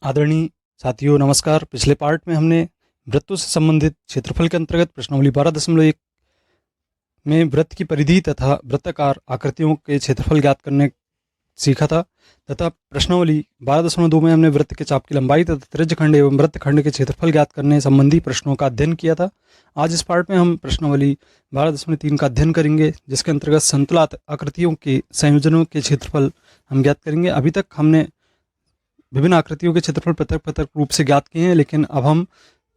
आदरणीय साथियों नमस्कार। पिछले पार्ट में हमने वृत्तों से संबंधित क्षेत्रफल के अंतर्गत प्रश्नावली 12.1 में वृत्त की परिधि तथा वृत्ताकार आकृतियों के क्षेत्रफल ज्ञात करने सीखा था, तथा प्रश्नावली 12.2 में हमने वृत्त के चाप की लंबाई तथा त्रिज्यखंड एवं वृत्तखंड के क्षेत्रफल ज्ञात करने संबंधी प्रश्नों का अध्ययन किया था। आज इस पार्ट में हम प्रश्नावली 12.3 का अध्ययन करेंगे, जिसके अंतर्गत संतुलित आकृतियों के संयोजनों के क्षेत्रफल हम ज्ञात करेंगे। अभी तक हमने विभिन्न आकृतियों के क्षेत्रफल पृथक पृथक रूप से ज्ञात किए हैं, लेकिन अब हम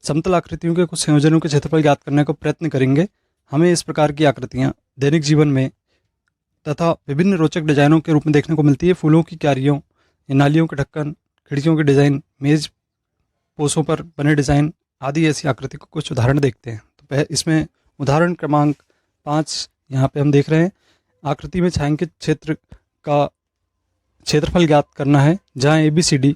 समतल आकृतियों के कुछ संयोजनों के क्षेत्रफल ज्ञात करने का प्रयत्न करेंगे। हमें इस प्रकार की आकृतियां दैनिक जीवन में तथा विभिन्न रोचक डिजाइनों के रूप में देखने को मिलती है। फूलों की क्यारियों, नालियों के ढक्कन, खिड़कियों के डिज़ाइन, मेज पोसों पर बने डिज़ाइन आदि ऐसी आकृति को कुछ उदाहरण देखते हैं। तो इसमें उदाहरण क्रमांक 5 यहाँ पे हम देख रहे हैं। आकृति में छायांकित क्षेत्र का क्षेत्रफल ज्ञात करना है, जहाँ ABCD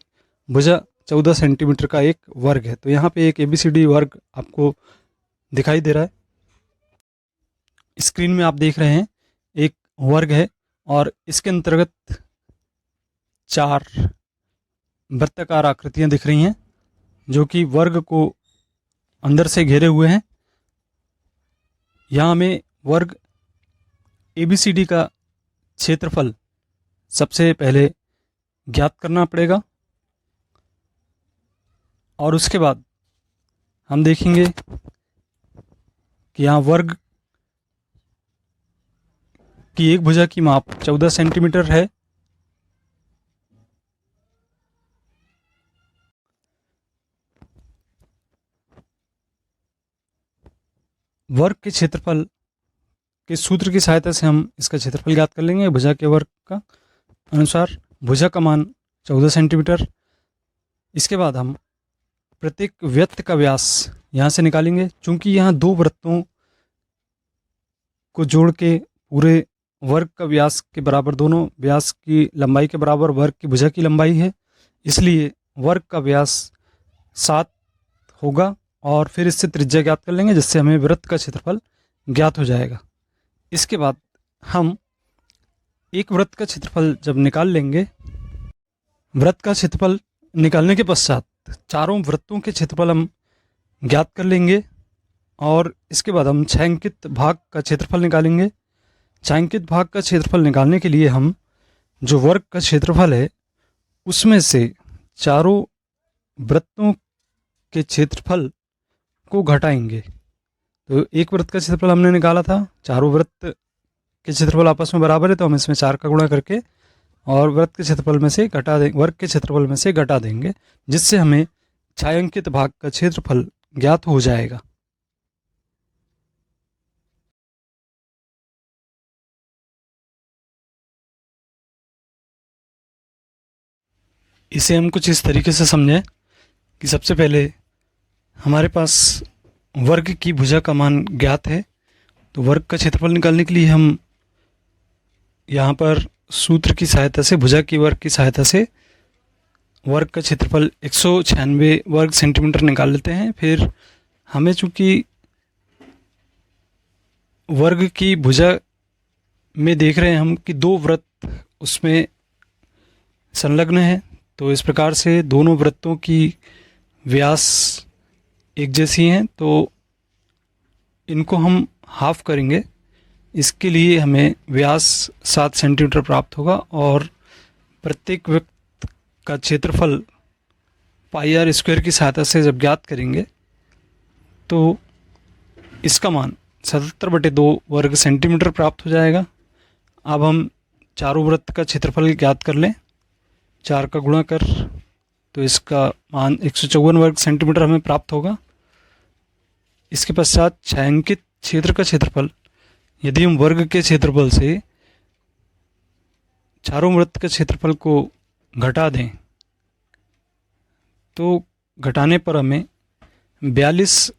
भुजा 14 सेंटीमीटर का एक वर्ग है। तो यहाँ पे एक ABCD वर्ग आपको दिखाई दे रहा है। स्क्रीन में आप देख रहे हैं एक वर्ग है और इसके अंतर्गत 4 वृत्ताकार आकृतियां दिख रही हैं, जो कि वर्ग को अंदर से घेरे हुए हैं। यहाँ हमें वर्ग ABCD का क्षेत्रफल सबसे पहले ज्ञात करना पड़ेगा और उसके बाद हम देखेंगे कि यहाँ वर्ग की एक भुजा की माप 14 सेंटीमीटर है। वर्ग के क्षेत्रफल के सूत्र की सहायता से हम इसका क्षेत्रफल ज्ञात कर लेंगे। भुजा के वर्ग का अनुसार भुजा का मान 14 सेंटीमीटर। इसके बाद हम प्रत्येक वृत्त का व्यास यहाँ से निकालेंगे। चूंकि यहाँ दो वृत्तों को जोड़ के पूरे वर्ग का व्यास के बराबर, दोनों व्यास की लंबाई के बराबर वर्ग की भुजा की लंबाई है, इसलिए वर्ग का व्यास 7 होगा और फिर इससे त्रिज्या ज्ञात कर लेंगे, जिससे हमें वृत्त का क्षेत्रफल ज्ञात हो जाएगा। इसके बाद हम एक वृत्त का क्षेत्रफल जब निकाल लेंगे, वृत्त का क्षेत्रफल निकालने के पश्चात चारों वृत्तों के क्षेत्रफल हम ज्ञात कर लेंगे और इसके बाद हम छायांकित भाग का क्षेत्रफल निकालेंगे। छायांकित भाग का क्षेत्रफल निकालने के लिए हम जो वर्ग का क्षेत्रफल है उसमें से चारों वृत्तों के क्षेत्रफल को घटाएंगे। तो एक वृत्त का क्षेत्रफल हमने निकाला था, चारों वृत्त के क्षेत्रफल आपस में बराबर है, तो हम इसमें 4 का गुणा करके और वृत्त के क्षेत्रफल में से घटा देंगे, वर्ग के क्षेत्रफल में से घटा देंगे, जिससे हमें छायांकित भाग का क्षेत्रफल ज्ञात हो जाएगा। इसे हम कुछ इस तरीके से समझें कि सबसे पहले हमारे पास वर्ग की भुजा का मान ज्ञात है, तो वर्ग का क्षेत्रफल निकालने के लिए हम यहाँ पर सूत्र की सहायता से, भुजा की वर्ग की सहायता से वर्ग का क्षेत्रफल 196 वर्ग सेंटीमीटर निकाल लेते हैं। फिर हमें चूँकि वर्ग की भुजा में देख रहे हैं हम कि दो वृत्त उसमें संलग्न है, तो इस प्रकार से दोनों वृत्तों की व्यास एक जैसी हैं, तो इनको हम हाफ करेंगे। इसके लिए हमें व्यास 7 सेंटीमीटर प्राप्त होगा और प्रत्येक वृत्त का क्षेत्रफल πr² की सहायता से जब ज्ञात करेंगे तो इसका मान 77/2 वर्ग सेंटीमीटर प्राप्त हो जाएगा। अब हम चारों वृत्त का क्षेत्रफल ज्ञात कर लें, 4 का गुणा कर, तो इसका मान 154 वर्ग सेंटीमीटर हमें प्राप्त होगा। इसके पश्चात छायांकित क्षेत्र का क्षेत्रफल, यदि हम वर्ग के क्षेत्रफल से चारों वृत्त के क्षेत्रफल को घटा दें तो घटाने पर हमें 42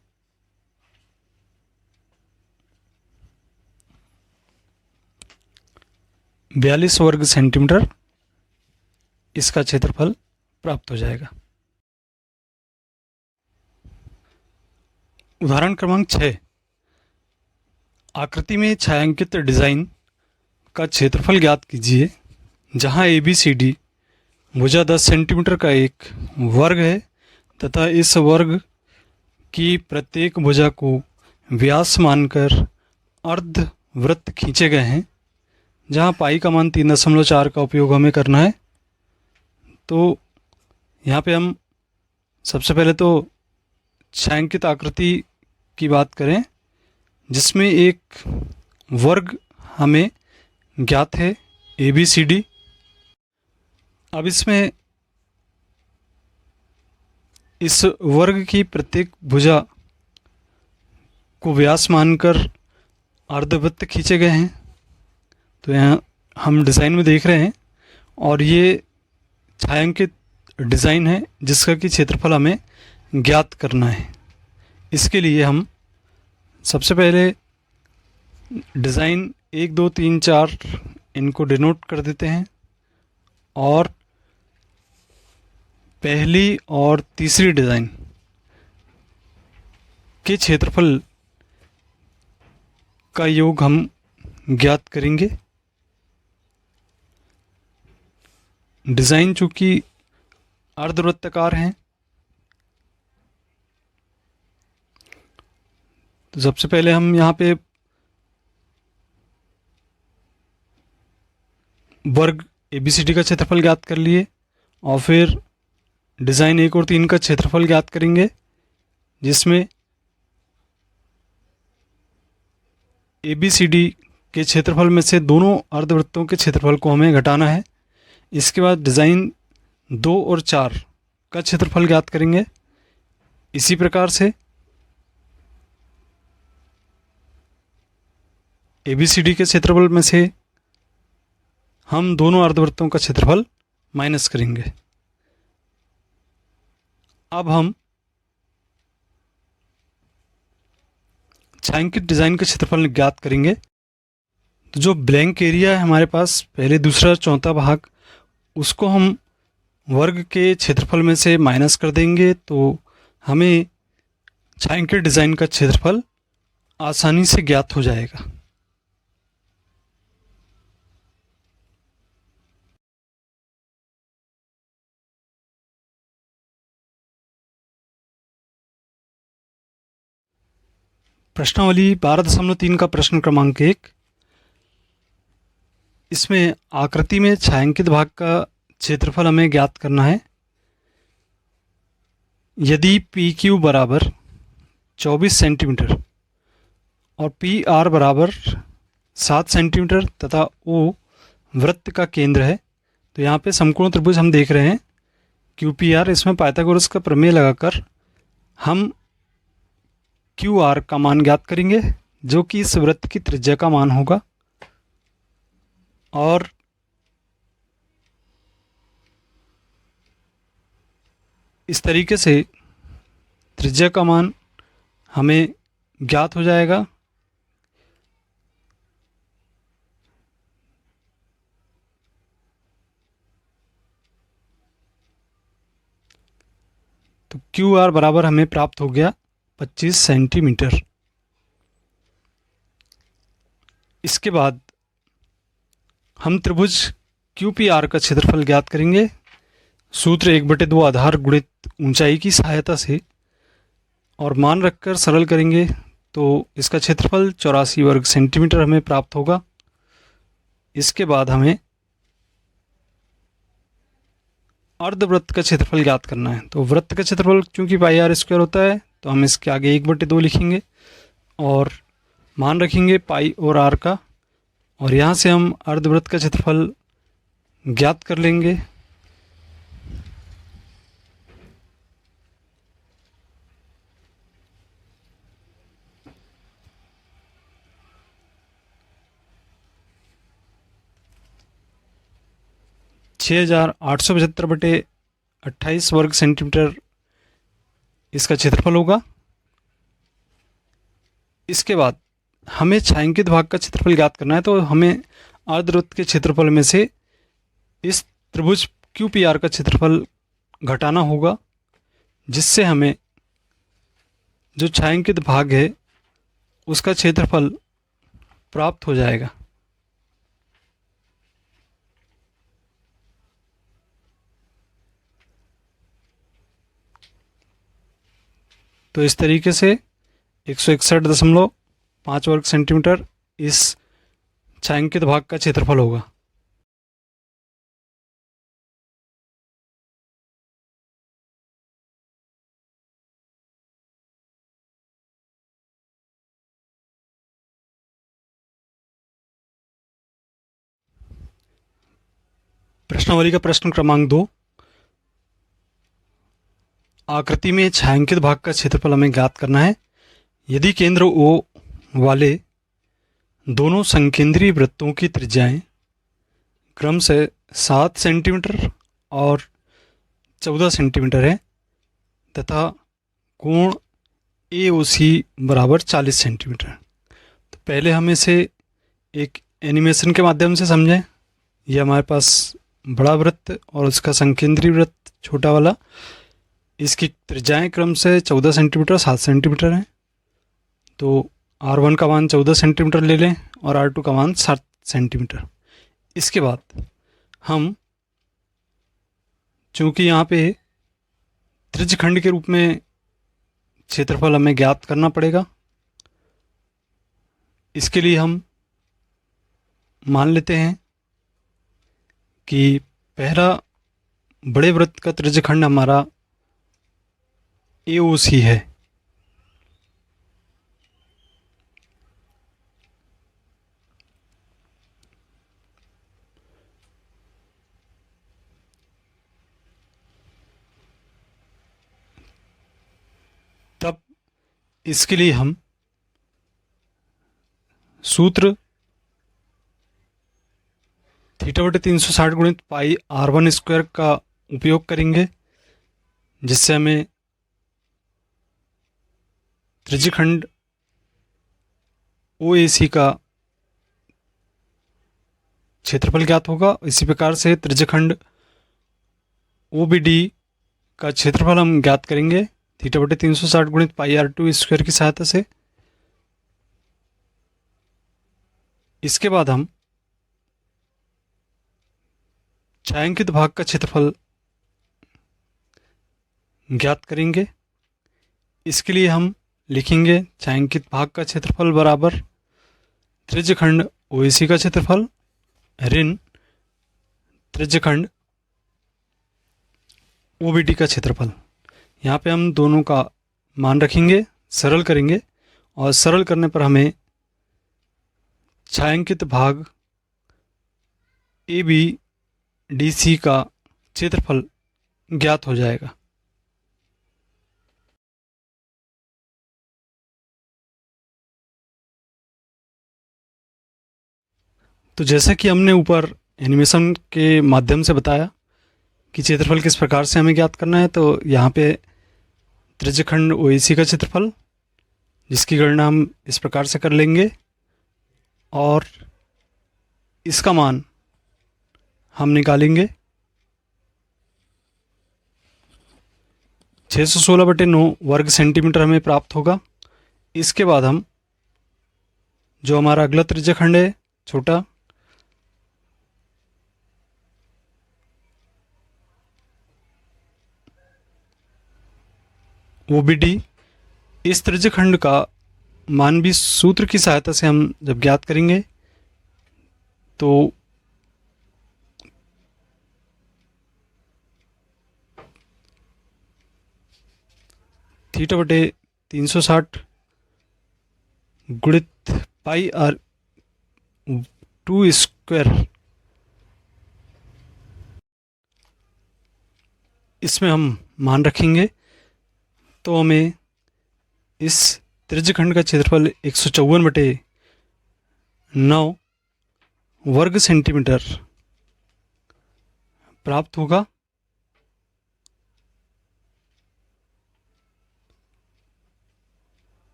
वर्ग सेंटीमीटर इसका क्षेत्रफल प्राप्त हो जाएगा। उदाहरण क्रमांक 6, आकृति में छायांकित डिज़ाइन का क्षेत्रफल ज्ञात कीजिए, जहां ABCD भुजा 10 सेंटीमीटर का एक वर्ग है तथा इस वर्ग की प्रत्येक भुजा को व्यास मानकर अर्ध वृत्त खींचे गए हैं, जहाँ पाई का मान 3.4 का उपयोग हमें करना है। तो यहाँ पे हम सबसे पहले तो छायांकित आकृति की बात करें, जिसमें एक वर्ग हमें ज्ञात है ABCD। अब इसमें इस वर्ग की प्रत्येक भुजा को व्यास मानकर अर्धवृत्त खींचे गए हैं। तो यहाँ हम डिज़ाइन में देख रहे हैं और ये छायांकित डिज़ाइन है जिसका कि क्षेत्रफल हमें ज्ञात करना है। इसके लिए हम सबसे पहले डिज़ाइन 1 2 3 4 इनको डिनोट कर देते हैं और पहली और तीसरी डिज़ाइन के क्षेत्रफल का योग हम ज्ञात करेंगे। डिज़ाइन चूँकि अर्धवृत्ताकार हैं, तो सबसे पहले हम यहाँ पे वर्ग ABCD का क्षेत्रफल ज्ञात कर लिए और फिर डिज़ाइन 1 और 3 का क्षेत्रफल ज्ञात करेंगे, जिसमें ABCD के क्षेत्रफल में से दोनों अर्धवृत्तों के क्षेत्रफल को हमें घटाना है। इसके बाद डिज़ाइन 2 और 4 का क्षेत्रफल ज्ञात करेंगे। इसी प्रकार से ABCD के क्षेत्रफल में से हम दोनों अर्धवृत्तों का क्षेत्रफल माइनस करेंगे। अब हम छायांकित डिज़ाइन का क्षेत्रफल ज्ञात करेंगे। तो जो ब्लैंक एरिया है हमारे पास, पहले दूसरा चौथा भाग, उसको हम वर्ग के क्षेत्रफल में से माइनस कर देंगे, तो हमें छायांकित डिज़ाइन का क्षेत्रफल आसानी से ज्ञात हो जाएगा। प्रश्नावली 12.3 का प्रश्न क्रमांक 1। इसमें आकृति में छायांकित भाग का क्षेत्रफल हमें ज्ञात करना है। यदि PQ बराबर 24 सेंटीमीटर और PR बराबर 7 सेंटीमीटर तथा O वृत्त का केंद्र है, तो यहाँ पे समकोण त्रिभुज हम देख रहे हैं QPR। इसमें पाइथागोरस का प्रमेय लगाकर हम QR का मान ज्ञात करेंगे, जो कि इस वृत्त की त्रिज्या का मान होगा। और इस तरीके से त्रिज्या का मान हमें ज्ञात हो जाएगा। तो QR बराबर हमें प्राप्त हो गया 25 सेंटीमीटर। इसके बाद हम त्रिभुज QPR का क्षेत्रफल ज्ञात करेंगे सूत्र 1/2 आधार गुणित ऊंचाई की सहायता से, और मान रखकर सरल करेंगे तो इसका क्षेत्रफल 84 वर्ग सेंटीमीटर हमें प्राप्त होगा। इसके बाद हमें अर्धवृत्त का क्षेत्रफल ज्ञात करना है। तो वृत्त का क्षेत्रफल चूंकि πr² होता है, तो हम इसके आगे 1/2 लिखेंगे और मान रखेंगे पाई और r का, और यहाँ से हम अर्धवृत्त का क्षेत्रफल ज्ञात कर लेंगे। छः 6,875/28 वर्ग सेंटीमीटर इसका क्षेत्रफल होगा। इसके बाद हमें छायांकित भाग का क्षेत्रफल ज्ञात करना है, तो हमें अर्धवृत्त के क्षेत्रफल में से इस त्रिभुज QPR का क्षेत्रफल घटाना होगा, जिससे हमें जो छायांकित भाग है उसका क्षेत्रफल प्राप्त हो जाएगा। तो इस तरीके से 161.5 वर्ग सेंटीमीटर इस छायांकित भाग का क्षेत्रफल होगा। प्रश्नावली का प्रश्न क्रमांक 2, आकृति में छायांकित भाग का क्षेत्रफल हमें ज्ञात करना है। यदि केंद्र O वाले दोनों संकेंद्रीय वृत्तों की त्रिज्याएं क्रम से 7 सेंटीमीटर और 14 सेंटीमीटर है तथा कोण AOC बराबर 40 सेंटीमीटर। तो पहले हम इसे एक एनिमेशन के माध्यम से समझें। यह हमारे पास बड़ा वृत्त और उसका संकेंद्रीय वृत्त छोटा वाला, इसकी त्रिज्याएं क्रम से 14 सेंटीमीटर 7 सेंटीमीटर हैं। तो R1 का मान 14 सेंटीमीटर ले लें और R2 का मान 7 सेंटीमीटर। इसके बाद हम, चूँकि यहाँ पे त्रिज्यखंड के रूप में क्षेत्रफल हमें ज्ञात करना पड़ेगा, इसके लिए हम मान लेते हैं कि पहला बड़े वृत्त का त्रिज्यखंड हमारा AOC है। तब इसके लिए हम सूत्र θ/360 गुणित पाई R1 स्क्वायर का उपयोग करेंगे, जिससे हमें त्रिज्यखंड OAC का क्षेत्रफल ज्ञात होगा। इसी प्रकार से त्रिज्यखंड OBD का क्षेत्रफल हम ज्ञात करेंगे θ/360 गुणित पाई R2 स्क्वायर की सहायता से। इसके बाद हम छायांकित भाग का क्षेत्रफल ज्ञात करेंगे। इसके लिए हम लिखेंगे छायांकित भाग का क्षेत्रफल बराबर त्रिज्यखंड OAC का क्षेत्रफल ऋण त्रिज्यखंड OBD का क्षेत्रफल। यहाँ पे हम दोनों का मान रखेंगे, सरल करेंगे और सरल करने पर हमें छायांकित भाग ABDC का क्षेत्रफल ज्ञात हो जाएगा। तो जैसा कि हमने ऊपर एनिमेशन के माध्यम से बताया कि क्षेत्रफल किस प्रकार से हमें ज्ञात करना है, तो यहाँ पे त्रिज्यखंड OAC का क्षेत्रफल, जिसकी गणना हम इस प्रकार से कर लेंगे और इसका मान हम निकालेंगे 616/9 वर्ग सेंटीमीटर हमें प्राप्त होगा। इसके बाद हम जो हमारा अगला त्रिज्यखंड है छोटा, OBD, इस त्रिज्यखंड का मान भी सूत्र की सहायता से हम जब ज्ञात करेंगे तो θ/360 गुणित पाई R2 स्क्वायर, इसमें हम मान रखेंगे। तो हमें इस त्रिज्यखंड का क्षेत्रफल 154/9 वर्ग सेंटीमीटर प्राप्त होगा।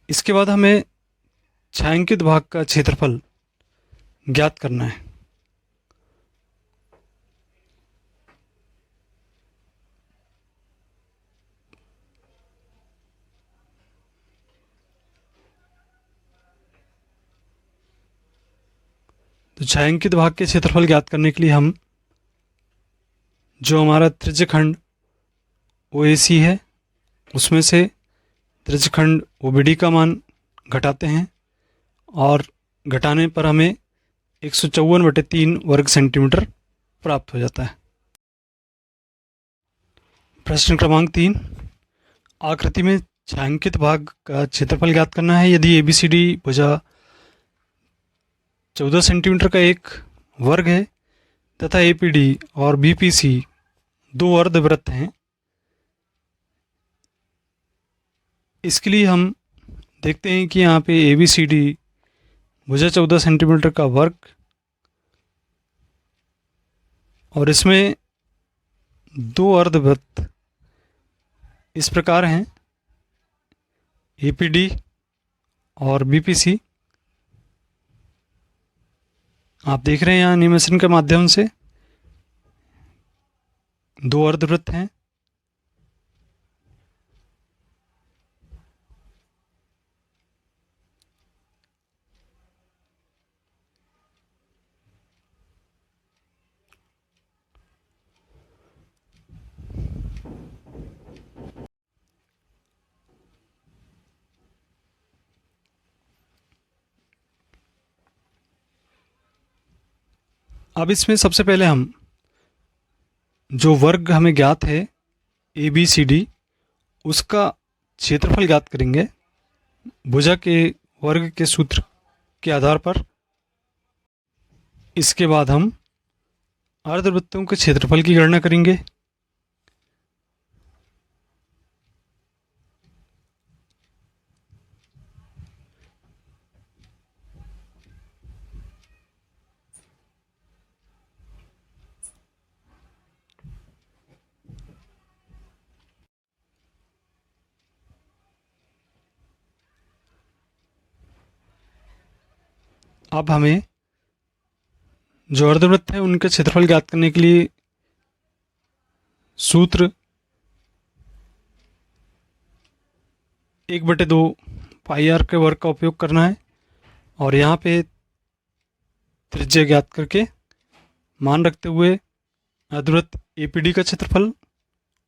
इसके बाद हमें छायांकित भाग का क्षेत्रफल ज्ञात करना है। तो तो छायांकित भाग के क्षेत्रफल ज्ञात करने के लिए हम जो हमारा त्रिज्यखंड OAC है उसमें से त्रिज्यखंड OBD का मान घटाते हैं और घटाने पर हमें 154/3 वर्ग सेंटीमीटर प्राप्त हो जाता है। प्रश्न क्रमांक 3, आकृति में छायांकित भाग का क्षेत्रफल ज्ञात करना है। यदि ABCD भुजा 14 सेंटीमीटर का एक वर्ग है तथा APD और BPC दो अर्धवृत्त हैं, इसके लिए हम देखते हैं कि यहाँ पे ABCD भुजा 14 सेंटीमीटर का वर्ग और इसमें दो अर्धवृत्त इस प्रकार हैं, APD और BPC। आप देख रहे हैं यहाँ एनिमेशन के माध्यम से दो अर्धवृत्त हैं। अब इसमें सबसे पहले हम जो वर्ग हमें ज्ञात है ABCD उसका क्षेत्रफल ज्ञात करेंगे भुजा के वर्ग के सूत्र के आधार पर। इसके बाद हम अर्धवृत्तों के क्षेत्रफल की गणना करेंगे। अब हमें जो अर्धवृत्त है उनका क्षेत्रफल ज्ञात करने के लिए सूत्र 1/2 पाई आर के वर्ग का उपयोग करना है और यहाँ पे त्रिज्या ज्ञात करके मान रखते हुए अर्धवृत्त APD का क्षेत्रफल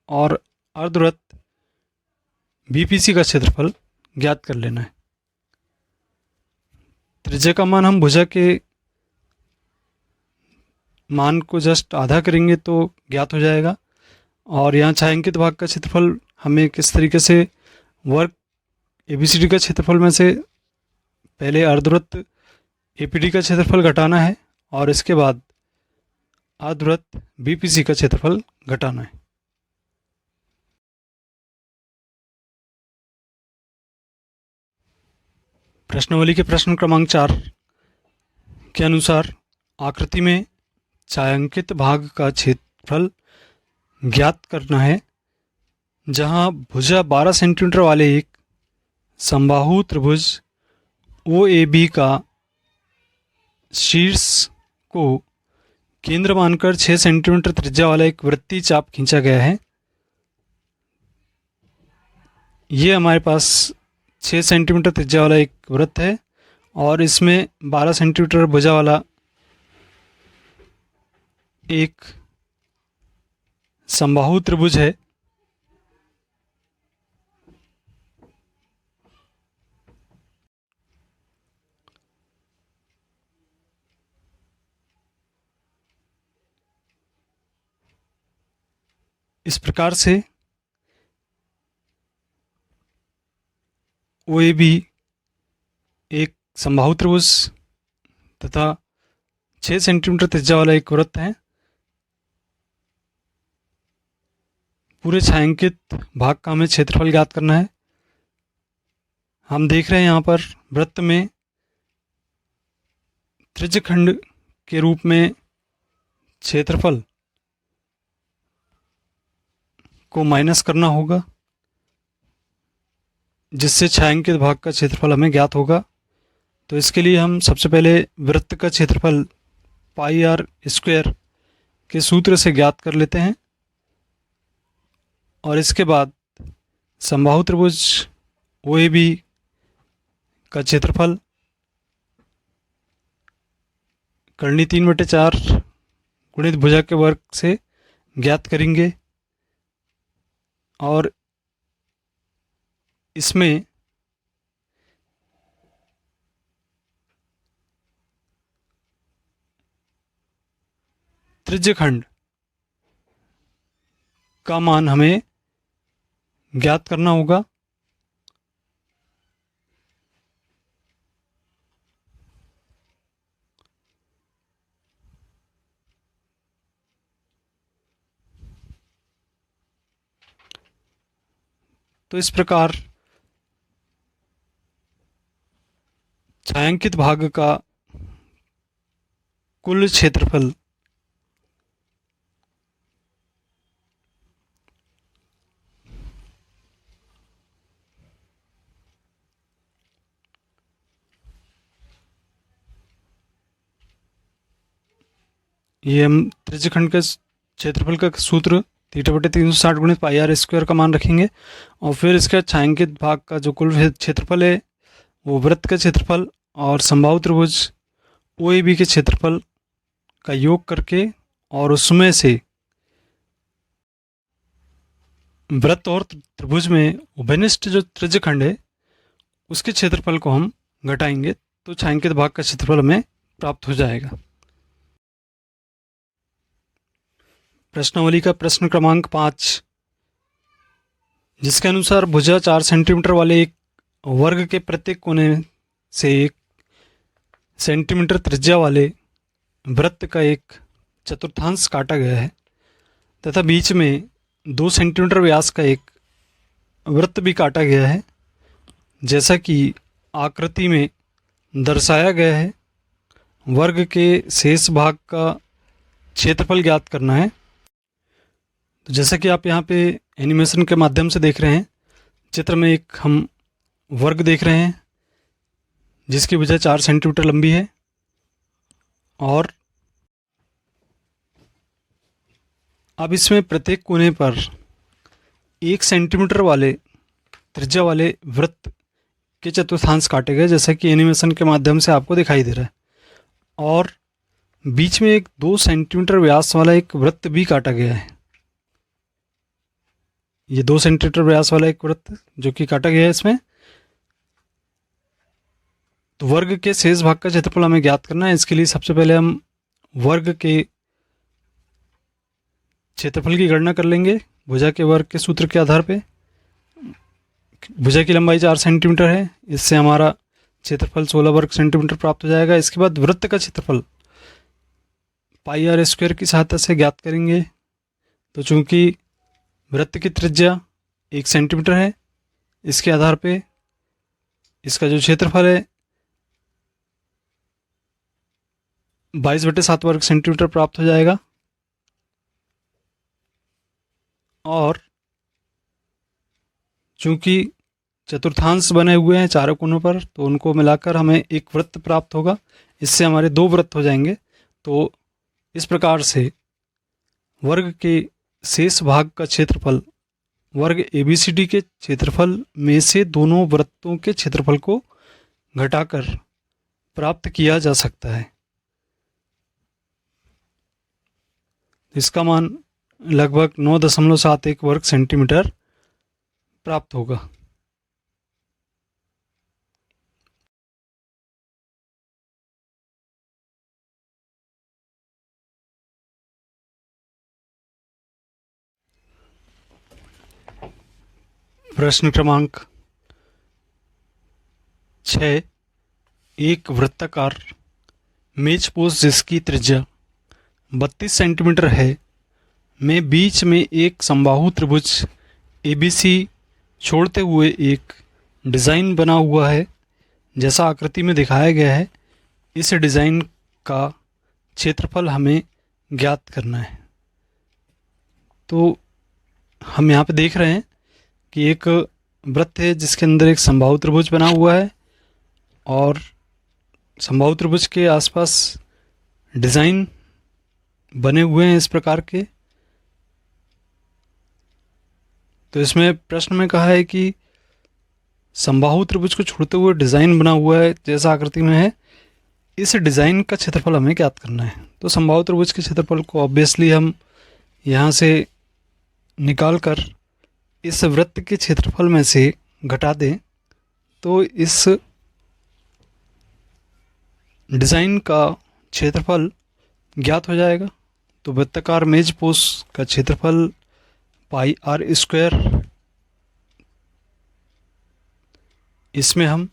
और अर्धवृत्त BPC का क्षेत्रफल ज्ञात कर लेना है। त्रिज्या का मान हम भुजा के मान को जस्ट आधा करेंगे तो ज्ञात हो जाएगा। और यहाँ छायांकित भाग का क्षेत्रफल हमें किस तरीके से वर्ग ABCD का क्षेत्रफल में से पहले अर्धवृत्त APD का क्षेत्रफल घटाना है और इसके बाद अर्धवृत्त BPC का क्षेत्रफल घटाना है। प्रश्नावली के प्रश्न क्रमांक 4 के अनुसार आकृति में छायांकित भाग का क्षेत्रफल ज्ञात करना है जहां भुजा 12 सेंटीमीटर वाले एक समबाहु त्रिभुज OAB का शीर्ष को केंद्र मानकर 6 सेंटीमीटर त्रिज्या वाला एक वृत्तीय चाप खींचा गया है। ये हमारे पास 6 सेंटीमीटर त्रिज्या वाला एक वृत्त है और इसमें 12 सेंटीमीटर भुजा वाला एक समबाहु त्रिभुज है। इस प्रकार से OAB एक समबाहु त्रिभुज तथा 6 सेंटीमीटर त्रिज्या वाला एक वृत्त है। पूरे छायांकित भाग का हमें क्षेत्रफल ज्ञात करना है। हम देख रहे हैं यहाँ पर वृत्त में त्रिज्यखंड के रूप में क्षेत्रफल को माइनस करना होगा जिससे छायांकित भाग का क्षेत्रफल हमें ज्ञात होगा। तो इसके लिए हम सबसे पहले वृत्त का क्षेत्रफल पाई आर स्क्वायर के सूत्र से ज्ञात कर लेते हैं और इसके बाद समबाहु त्रिभुज OAB का क्षेत्रफल करनी 3/4 गुणित भुजा के वर्ग से ज्ञात करेंगे। और इसमें त्रिज्यखंड का मान हमें ज्ञात करना होगा। तो इस प्रकार छायांकित भाग का कुल क्षेत्रफल ये हम त्रिज्यखंड के क्षेत्रफल का सूत्र θ/360 गुणित πr² का मान रखेंगे। और फिर इसका छायांकित भाग का जो कुल क्षेत्रफल है वो वृत्त का क्षेत्रफल और समबाहु त्रिभुज OAB के क्षेत्रफल का योग करके और उसमें से वृत्त और त्रिभुज में उभयनिष्ठ जो त्रिज्यखंड है उसके क्षेत्रफल को हम घटाएंगे तो छायांकित भाग का क्षेत्रफल हमें प्राप्त हो जाएगा। प्रश्नावली का प्रश्न क्रमांक 5, जिसके अनुसार भुजा 4 सेंटीमीटर वाले एक वर्ग के प्रत्येक कोने से 1 सेंटीमीटर त्रिज्या वाले वृत्त का एक चतुर्थांश काटा गया है तथा बीच में 2 सेंटीमीटर व्यास का एक वृत्त भी काटा गया है जैसा कि आकृति में दर्शाया गया है। वर्ग के शेष भाग का क्षेत्रफल ज्ञात करना है। तो जैसा कि आप यहाँ पे एनिमेशन के माध्यम से देख रहे हैं, चित्र में एक हम वर्ग देख रहे हैं जिसकी भुजा 4 सेंटीमीटर लंबी है और अब इसमें प्रत्येक कोने पर 1 सेंटीमीटर वाले त्रिज्या वाले वृत्त के चतुर्थांश काटे गए जैसा कि एनिमेशन के माध्यम से आपको दिखाई दे रहा है। और बीच में एक 2 सेंटीमीटर व्यास वाला एक वृत्त भी काटा गया है। ये 2 सेंटीमीटर व्यास वाला एक वृत्त जो कि काटा गया है इसमें। तो वर्ग के शेष भाग का क्षेत्रफल हमें ज्ञात करना है। इसके लिए सबसे पहले हम वर्ग के क्षेत्रफल की गणना कर लेंगे भुजा के वर्ग के सूत्र के आधार पे। भुजा की लंबाई 4 सेंटीमीटर है, इससे हमारा क्षेत्रफल 16 वर्ग सेंटीमीटर प्राप्त हो जाएगा। इसके बाद वृत्त का क्षेत्रफल πr² की सहायता से ज्ञात करेंगे। तो चूंकि वृत्त की त्रिज्या 1 सेंटीमीटर है, इसके आधार पे इसका जो क्षेत्रफल है 22/7 वर्ग सेंटीमीटर प्राप्त हो जाएगा। और चूंकि चतुर्थांश बने हुए हैं चारों कोनों पर तो उनको मिलाकर हमें एक वृत्त प्राप्त होगा। इससे हमारे 2 वृत्त हो जाएंगे। तो इस प्रकार से वर्ग के शेष भाग का क्षेत्रफल वर्ग ABCD के क्षेत्रफल में से दोनों वृत्तों के क्षेत्रफल को घटाकर प्राप्त किया जा सकता है। इसका मान लगभग 9.71 वर्ग सेंटीमीटर प्राप्त होगा। प्रश्न क्रमांक 6, एक वृत्ताकार मेज पोस्ट जिसकी त्रिज्या 32 सेंटीमीटर है में बीच में एक समबाहु त्रिभुज ABC छोड़ते हुए एक डिज़ाइन बना हुआ है जैसा आकृति में दिखाया गया है। इस डिज़ाइन का क्षेत्रफल हमें ज्ञात करना है। तो हम यहाँ पे देख रहे हैं कि एक वृत्त है जिसके अंदर एक समबाहु त्रिभुज बना हुआ है और समबाहु त्रिभुज के आसपास डिज़ाइन बने हुए हैं इस प्रकार के। तो इसमें प्रश्न में कहा है कि समबाहु त्रिभुज को छोड़ते हुए डिज़ाइन बना हुआ है जैसा आकृति में है। इस डिज़ाइन का क्षेत्रफल हमें ज्ञात करना है। तो समबाहु त्रिभुज के क्षेत्रफल को ऑब्वियसली हम यहाँ से निकाल कर इस वृत्त के क्षेत्रफल में से घटा दें तो इस डिज़ाइन का क्षेत्रफल ज्ञात हो जाएगा। तो वृत्ताकार मेजपोश का क्षेत्रफल पाई आर स्क्वायर, इसमें हम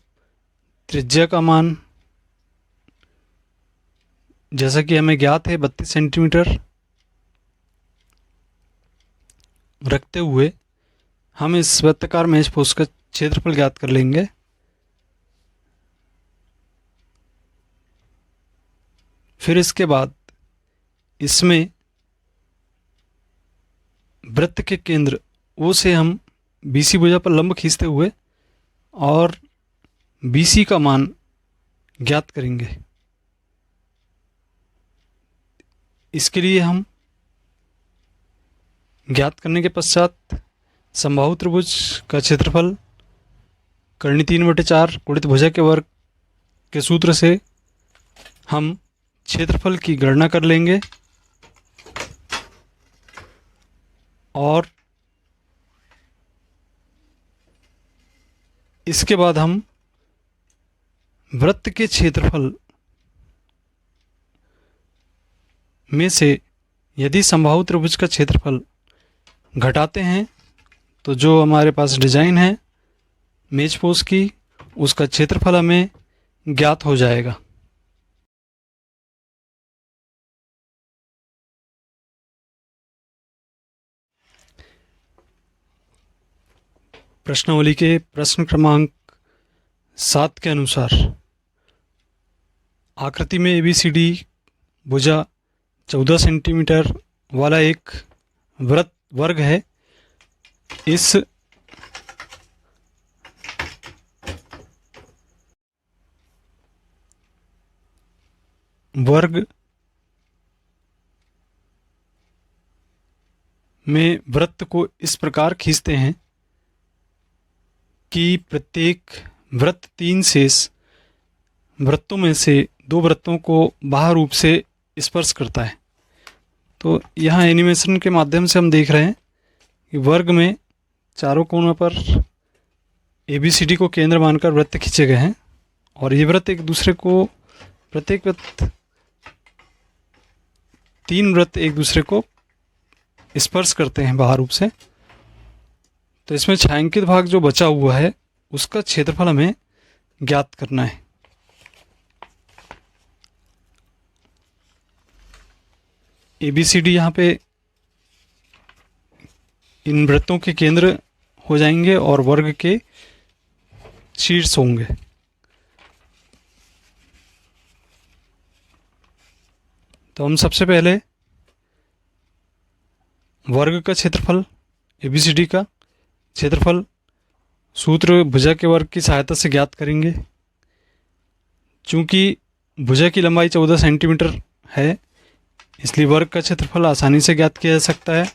त्रिज्या का मान जैसा कि हमें ज्ञात है 32 सेंटीमीटर रखते हुए हम इस वृत्ताकार मेजपोश का क्षेत्रफल ज्ञात कर लेंगे। फिर इसके बाद इसमें वृत्त के केंद्र ओ से हम BC भुजा पर लंब खींचते हुए और BC का मान ज्ञात करेंगे। इसके लिए हम ज्ञात करने के पश्चात समबाहु त्रिभुज का क्षेत्रफल करनी 3/4 गुणित भुजा के वर्ग के सूत्र से हम क्षेत्रफल की गणना कर लेंगे और इसके बाद हम वृत्त के क्षेत्रफल में से यदि समबाहु त्रिभुज का क्षेत्रफल घटाते हैं तो जो हमारे पास डिज़ाइन है मेजपोश की उसका क्षेत्रफल हमें ज्ञात हो जाएगा। प्रश्नावली के प्रश्न क्रमांक 7 के अनुसार आकृति में ABCD भुजा 14 सेंटीमीटर वाला एक वृत्त वर्ग है। इस वर्ग में वृत्त को इस प्रकार खींचते हैं कि प्रत्येक वृत्त 3 शेष वृत्तों में से 2 वृत्तों को बाह्य रूप से स्पर्श करता है। तो यहाँ एनिमेशन के माध्यम से हम देख रहे हैं कि वर्ग में चारों कोनों पर ABCD को केंद्र मानकर वृत्त खींचे गए हैं और ये वृत्त एक दूसरे को प्रत्येक वृत्त 3 वृत्त एक दूसरे को स्पर्श करते हैं बाह्य रूप से। तो इसमें छायांकित भाग जो बचा हुआ है उसका क्षेत्रफल हमें ज्ञात करना है। ABCD यहाँ पे इन वृत्तों के केंद्र हो जाएंगे और वर्ग के शीर्ष होंगे। तो हम सबसे पहले वर्ग का क्षेत्रफल ABCD का क्षेत्रफल सूत्र भुजा के वर्ग की सहायता से ज्ञात करेंगे। चूंकि भुजा की लंबाई 14 सेंटीमीटर है इसलिए वर्ग का क्षेत्रफल आसानी से ज्ञात किया जा सकता है।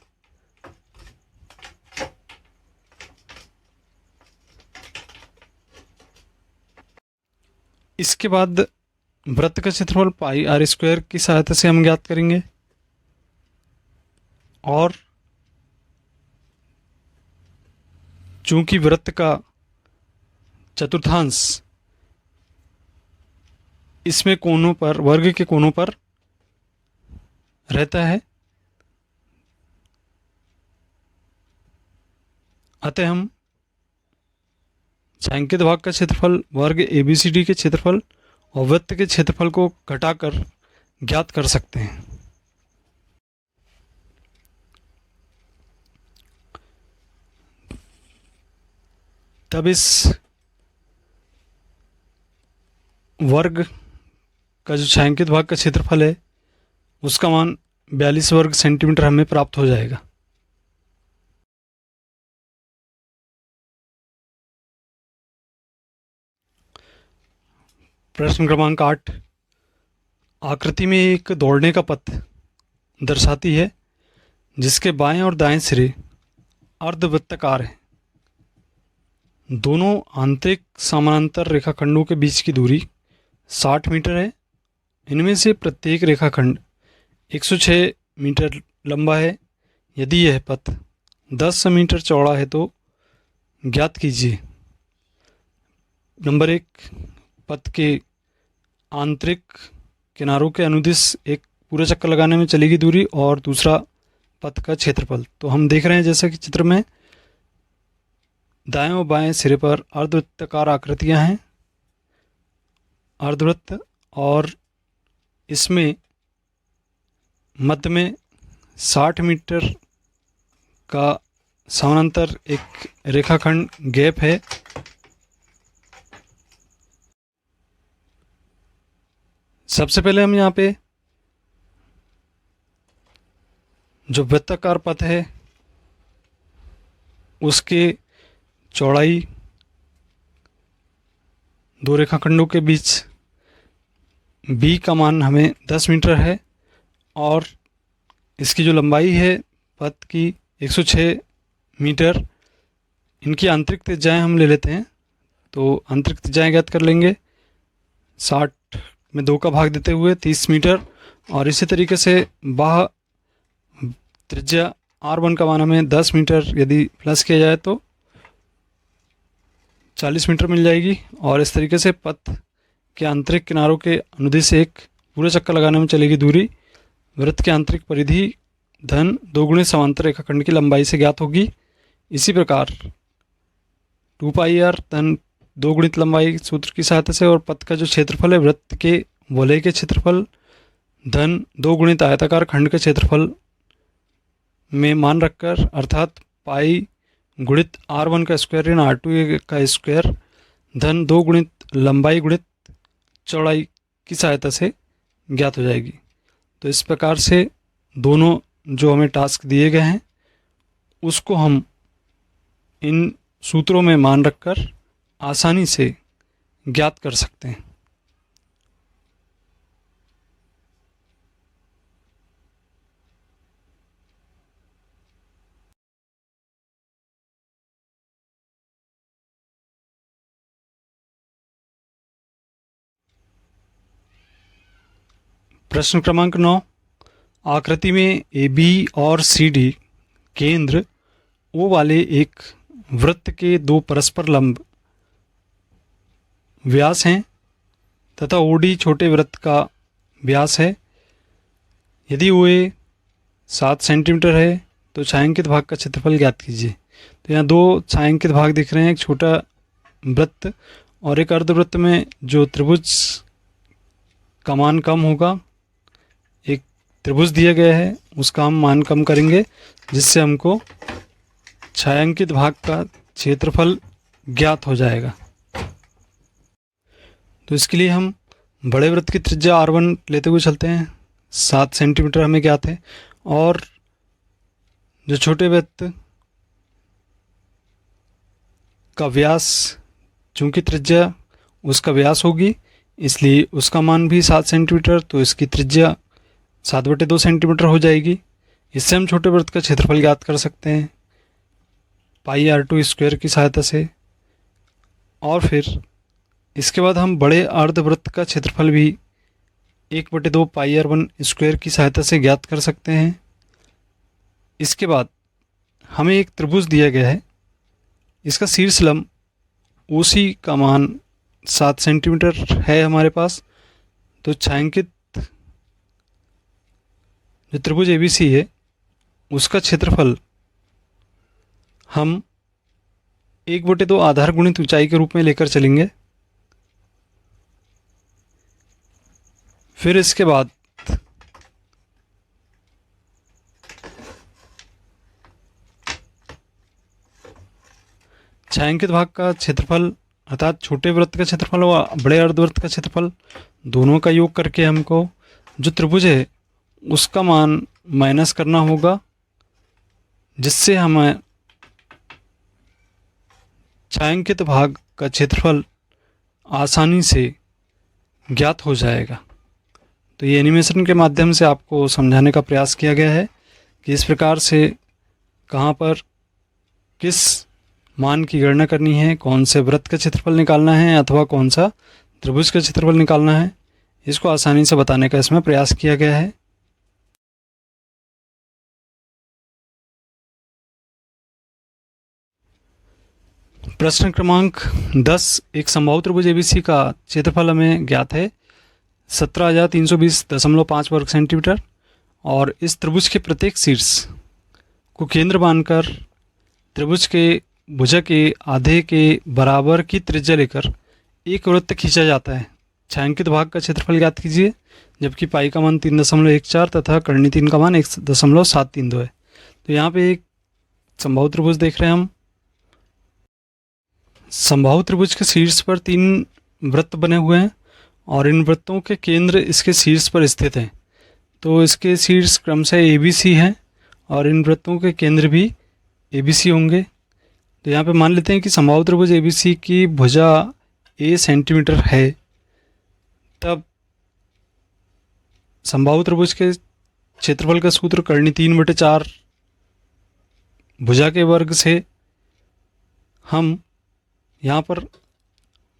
इसके बाद वृत्त का क्षेत्रफल पाई आर स्क्वायर की सहायता से हम ज्ञात करेंगे और चूंकि वृत्त का चतुर्थांश इसमें कोनों पर वर्ग के कोनों पर रहता है अतः हम छायांकित भाग का क्षेत्रफल वर्ग ABCD के क्षेत्रफल और वृत्त के क्षेत्रफल को घटाकर ज्ञात कर सकते हैं। तब इस वर्ग का जो छायांकित भाग का क्षेत्रफल है उसका मान 42 वर्ग सेंटीमीटर हमें प्राप्त हो जाएगा। प्रश्न क्रमांक 8 आकृति में एक दौड़ने का पथ दर्शाती है जिसके बाएं और दाएं सिरे अर्धवृत्ताकार हैं। दोनों आंतरिक समानांतर रेखाखंडों के बीच की दूरी 60 मीटर है इनमें से प्रत्येक रेखाखंड 106 मीटर लंबा है। यदि यह पथ 10 मीटर चौड़ा है तो ज्ञात कीजिए। नंबर 1, पथ के आंतरिक किनारों के अनुदिश एक पूरा चक्कर लगाने में चलेगी दूरी, और दूसरा पथ का क्षेत्रफल। तो हम देख रहे हैं जैसा कि चित्र में दाएं और बाएं सिरे पर अर्धवृत्ताकार आकृतियां हैं, अर्धवृत्त, और इसमें मध्य में 60 मीटर का समानांतर एक रेखाखंड गैप है। सबसे पहले हम यहाँ पे जो वृत्ताकार पथ है उसके चौड़ाई दो रेखाखंडों के बीच b का मान हमें 10 मीटर है, और इसकी जो लंबाई है पथ की 106 मीटर। इनकी आंतरिक त्रिज्याएं हम ले लेते हैं, तो आंतरिक त्रिज्याएं ज्ञात कर लेंगे। 60 में 2 का भाग देते हुए 30 मीटर, और इसी तरीके से बाह्य त्रिज्या r1 का मान हमें 10 मीटर यदि प्लस किया जाए तो 40 मीटर मिल जाएगी। और इस तरीके से पथ के आंतरिक किनारों के अनुदिश एक पूरे चक्कर लगाने में चलेगी दूरी वृत्त की आंतरिक परिधि धन 2 गुणे समांतर रेखाखंड की लंबाई से ज्ञात होगी। इसी प्रकार 2πr धन 2 गुणित लंबाई सूत्र की सहायता से, और पथ का जो क्षेत्रफल है वृत्त के वलय के क्षेत्रफल धन 2 गुणित आयताकार खंड के क्षेत्रफल में मान रखकर, अर्थात पाई गुणित r1 का स्क्वायर ऋण r2 का स्क्वायर धन 2 गुणित लंबाई गुणित चौड़ाई की सहायता से ज्ञात हो जाएगी। तो इस प्रकार से दोनों जो हमें टास्क दिए गए हैं उसको हम इन सूत्रों में मान रखकर आसानी से ज्ञात कर सकते हैं। प्रश्न क्रमांक 9, आकृति में AB और CD केंद्र O वाले एक वृत्त के 2 परस्पर लंब व्यास हैं तथा OD छोटे वृत्त का व्यास है। यदि OA 7 सेंटीमीटर है तो छायांकित भाग का क्षेत्रफल ज्ञात कीजिए। तो यहाँ 2 छायांकित भाग दिख रहे हैं, एक छोटा वृत्त और एक अर्धवृत्त में जो त्रिभुज का मान कम होगा। एक त्रिभुज दिया गया है उसका हम मान कम करेंगे जिससे हमको छायांकित भाग का क्षेत्रफल ज्ञात हो जाएगा। तो इसके लिए हम बड़े वृत्त की त्रिज्या r1 लेते हुए चलते हैं, 7 सेंटीमीटर हमें ज्ञात है, और जो छोटे वृत्त का व्यास चूंकि त्रिज्या उसका व्यास होगी इसलिए उसका मान भी 7 सेंटीमीटर, तो इसकी त्रिज्या 7/2 सेंटीमीटर हो जाएगी। इससे हम छोटे वृत्त का क्षेत्रफल ज्ञात कर सकते हैं πr2 स्क्वायर की सहायता से। और फिर इसके बाद हम बड़े अर्धवृत्त का क्षेत्रफल भी 1/2 πr1 स्क्वायर की सहायता से ज्ञात कर सकते हैं। इसके बाद हमें एक त्रिभुज दिया गया है, इसका शीर्ष लंब OC का मान 7 सेंटीमीटर है हमारे पास। तो छायांकित जो त्रिभुज ABC है उसका क्षेत्रफल हम 1/2 आधार गुणित ऊंचाई के रूप में लेकर चलेंगे। फिर इसके बाद छायांकित भाग का क्षेत्रफल अर्थात छोटे वृत्त का क्षेत्रफल और बड़े अर्धवृत्त का क्षेत्रफल दोनों का योग करके हमको जो त्रिभुज है उसका मान माइनस करना होगा, जिससे हमें छायांकित भाग का क्षेत्रफल आसानी से ज्ञात हो जाएगा। तो ये एनिमेशन के माध्यम से आपको समझाने का प्रयास किया गया है कि इस प्रकार से कहाँ पर किस मान की गणना करनी है, कौन से वृत्त का क्षेत्रफल निकालना है अथवा कौन सा त्रिभुज का क्षेत्रफल निकालना है। इसको आसानी से बताने का इसमें प्रयास किया गया है। प्रश्न क्रमांक 10, एक समबाहु त्रिभुज एबीसी का क्षेत्रफल हमें ज्ञात है 17,320.5 वर्ग सेंटीमीटर, और इस त्रिभुज के प्रत्येक शीर्ष को केंद्र मानकर त्रिभुज के भुजा के आधे के बराबर की त्रिज्या लेकर एक वृत्त खींचा जाता है। छायांकित भाग का क्षेत्रफल ज्ञात कीजिए, जबकि पाई का मान 3.14 तथा कर्णी 3 का मान 1.732 है। तो यहाँ पे एक समबाहु त्रिभुज देख रहे हैं हम। समबाहु त्रिभुज के शीर्ष पर 3 वृत्त बने हुए हैं और इन वृत्तों के केंद्र इसके शीर्ष पर स्थित हैं। तो इसके शीर्ष क्रमशः ए बी सी हैं और इन वृत्तों के केंद्र भी ए बी सी होंगे। तो यहाँ पे मान लेते हैं कि समबाहु त्रिभुज ए बी सी की भुजा ए सेंटीमीटर है, तब समबाहु त्रिभुज के क्षेत्रफल का सूत्र कर्णी 3/4 भुजा के वर्ग से हम यहाँ पर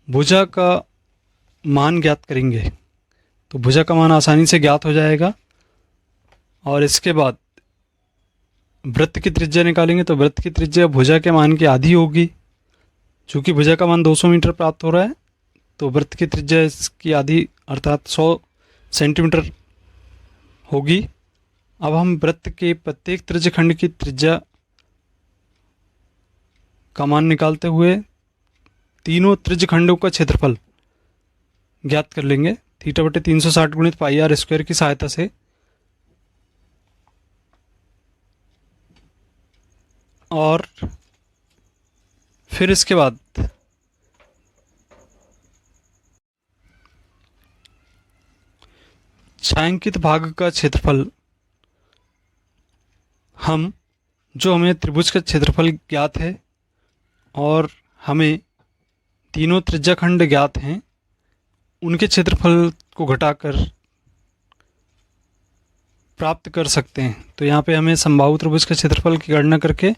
भुजा का मान ज्ञात करेंगे। तो भुजा का मान आसानी से ज्ञात हो जाएगा और इसके बाद वृत्त की त्रिज्या निकालेंगे। तो वृत्त की त्रिज्या भुजा के मान की आधी होगी। चूँकि भुजा का मान 200 मीटर प्राप्त हो रहा है, तो वृत्त की त्रिज्या इसकी आधी अर्थात 100 सेंटीमीटर होगी। अब हम वृत्त के प्रत्येक त्रिज्यखंड की त्रिज्या का मान निकालते हुए तीनों त्रिज्यखंडों का क्षेत्रफल ज्ञात कर लेंगे θ/360 गुणित पाई आर स्क्वायर की सहायता से। और फिर इसके बाद छायांकित भाग का क्षेत्रफल हमें त्रिभुज का क्षेत्रफल ज्ञात है और हमें तीनों त्रिज्याखंड ज्ञात हैं, उनके क्षेत्रफल को घटाकर प्राप्त कर सकते हैं। तो यहाँ पे हमें समबाहु त्रिभुज के क्षेत्रफल की गणना करके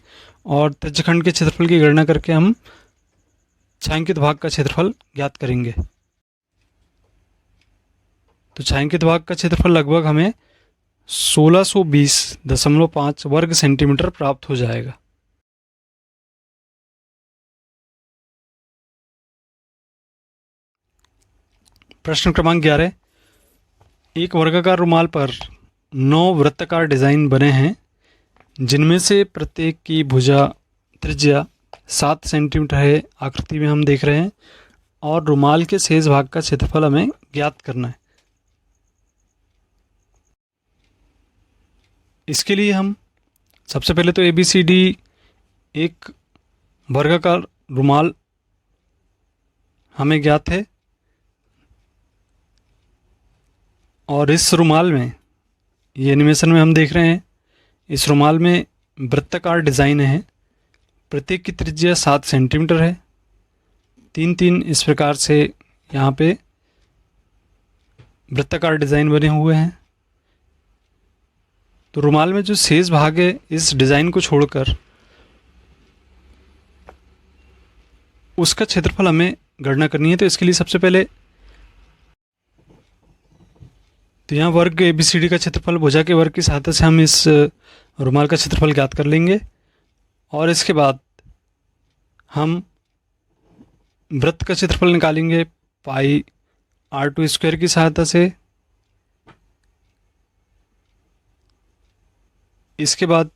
और त्रिज्यखंड के क्षेत्रफल की गणना करके हम छायांकित भाग का क्षेत्रफल ज्ञात करेंगे। तो छायांकित भाग का क्षेत्रफल लगभग हमें 1620.5 वर्ग सेंटीमीटर प्राप्त हो जाएगा। प्रश्न क्रमांक 11, एक वर्गाकार रुमाल पर 9 वृत्ताकार डिजाइन बने हैं, जिनमें से प्रत्येक की भुजा त्रिज्या 7 सेंटीमीटर है, आकृति में हम देख रहे हैं, और रुमाल के शेष भाग का क्षेत्रफल हमें ज्ञात करना है। इसके लिए हम सबसे पहले तो ABCD एक वर्गाकार रुमाल हमें ज्ञात है और इस रुमाल में, ये एनिमेशन में हम देख रहे हैं, इस रुमाल में वृत्ताकार डिज़ाइन है। प्रत्येक की त्रिज्या 7 सेंटीमीटर है। 3-3 इस प्रकार से यहाँ पे वृत्ताकार डिज़ाइन बने हुए हैं। तो रुमाल में जो शेष भाग है, इस डिज़ाइन को छोड़कर उसका क्षेत्रफल हमें गणना करनी है। तो इसके लिए सबसे पहले तो यहाँ वर्ग ABCD का क्षेत्रफल भुजा के वर्ग की सहायता से हम इस रुमाल का क्षेत्रफल ज्ञात कर लेंगे और इसके बाद हम वृत्त का क्षेत्रफल निकालेंगे पाई R2 स्क्वायर की सहायता से। इसके बाद